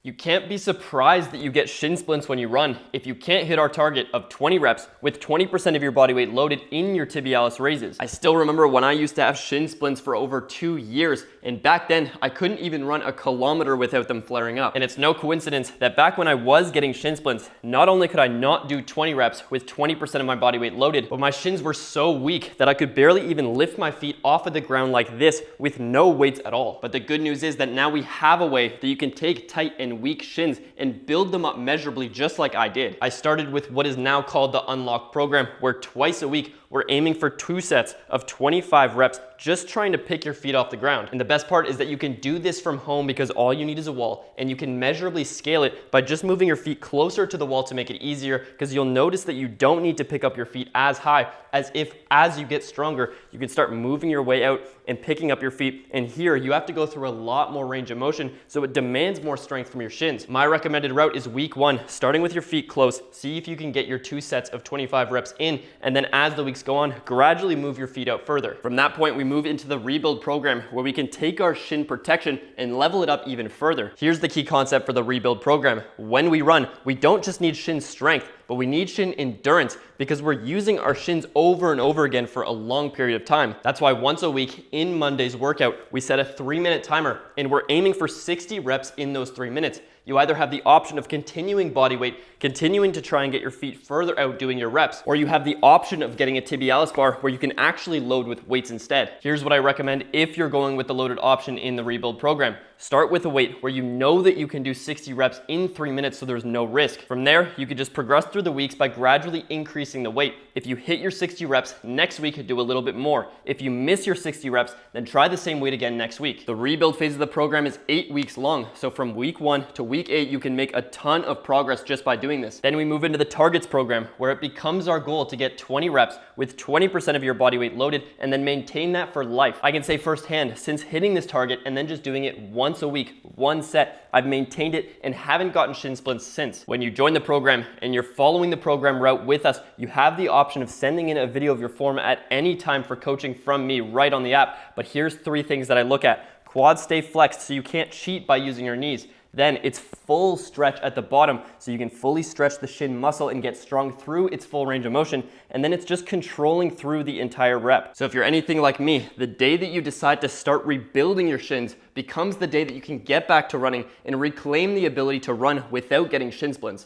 You can't be surprised that you get shin splints when you run if you can't hit our target of 20 reps with 20% of your body weight loaded in your tibialis raises. I still remember when I used to have shin splints for over 2 years, and back then I couldn't even run a kilometer without them flaring up. And it's no coincidence that back when I was getting shin splints, not only could I not do 20 reps with 20% of my body weight loaded, but my shins were so weak that I could barely even lift my feet off of the ground like this with no weights at all. But the good news is that now we have a way that you can take tight and weak shins and build them up measurably, just like I did. I started with what is now called the Unlock program, where twice a week we're aiming for 2 sets of 25 reps, just trying to pick your feet off the ground. And the best part is that you can do this from home because all you need is a wall, and you can measurably scale it by just moving your feet closer to the wall to make it easier, because you'll notice that you don't need to pick up your feet as high, as you get stronger, you can start moving your way out and picking up your feet. And here you have to go through a lot more range of motion, so it demands more strength from your shins. My recommended route is week 1, starting with your feet close. See if you can get your 2 sets of 25 reps in, and then as the weeks go on, gradually move your feet out further. From that point, we move into the rebuild program, where we can take our shin protection and level it up even further. Here's the key concept for the rebuild program. When we run, we don't just need shin strength, but we need shin endurance, because we're using our shins over and over again for a long period of time. That's why once a week in Monday's workout, we set a 3-minute timer, and we're aiming for 60 reps in those 3 minutes. You either have the option of continuing body weight, continuing to try and get your feet further out doing your reps, or you have the option of getting a tibialis bar where you can actually load with weights instead. Here's what I recommend if you're going with the loaded option in the rebuild program. Start with a weight where you know that you can do 60 reps in 3 minutes, so there's no risk. From there, you can just progress through the weeks by gradually increasing the weight. If you hit your 60 reps, next week do a little bit more. If you miss your 60 reps, then try the same weight again next week. The rebuild phase of the program is 8 weeks long, so from week 1 to week 8, you can make a ton of progress just by doing this. Then we move into the targets program, where it becomes our goal to get 20 reps with 20% of your body weight loaded, and then maintain that for life. I can say firsthand, since hitting this target and then just doing it once a week, 1 set, I've maintained it and haven't gotten shin splints since. When you join the program and you're following the program route with us, you have the option of sending in a video of your form at any time for coaching from me right on the app. But here's 3 things that I look at. Quads stay flexed, so you can't cheat by using your knees. Then it's full stretch at the bottom, so you can fully stretch the shin muscle and get strong through its full range of motion. And then it's just controlling through the entire rep. So if you're anything like me, the day that you decide to start rebuilding your shins becomes the day that you can get back to running and reclaim the ability to run without getting shin splints.